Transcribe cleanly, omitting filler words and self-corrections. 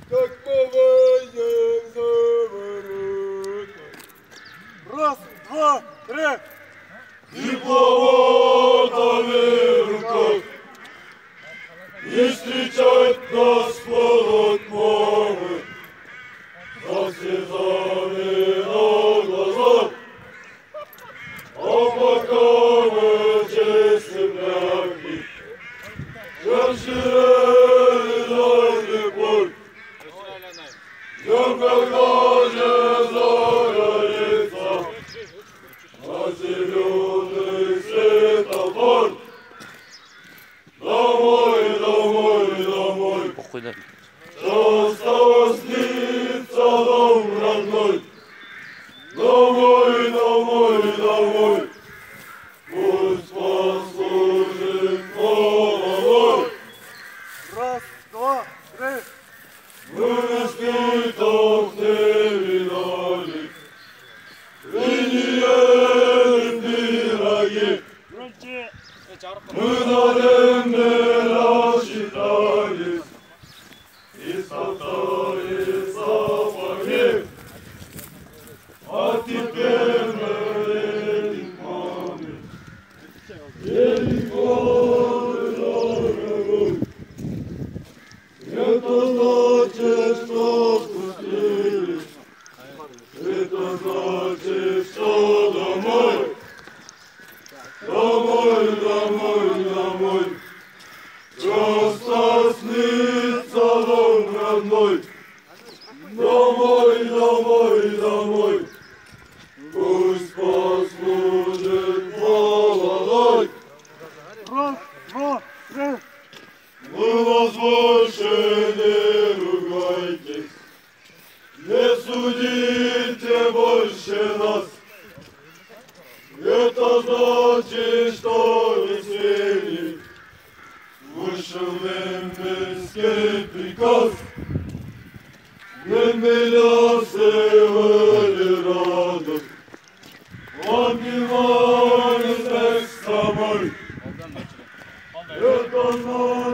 как по войне за ворота. Раз, два, три. И плавотами в руках, и встречать нас полот мамы, со слезами на глазах. А пока мы честны бляхи, женщины дали боль. Днем, когда же загорится на зеленый светофор. Домой, домой, домой. Часто снится дом родной. Домой, домой, домой. Пусть послужит молодой. Раз, два, три. Мы на спитах не видали, и не ели пироги. Мы на земле рассчитались и стоптали сапоги. А теперь мы едем к маме, едем горы дорогой. Это значит, что спустились, это значит, что домой. Домой, домой, домой. Часто снится дом родной. Домой, домой, домой. Пусть послужит молодой. Раз, два, три. Вы нас больше не ругайтесь, не судите больше нас. Это значит, что веселье вышел мемельский приказ. Мемеля севали радость, обнимались с собой. Это значит,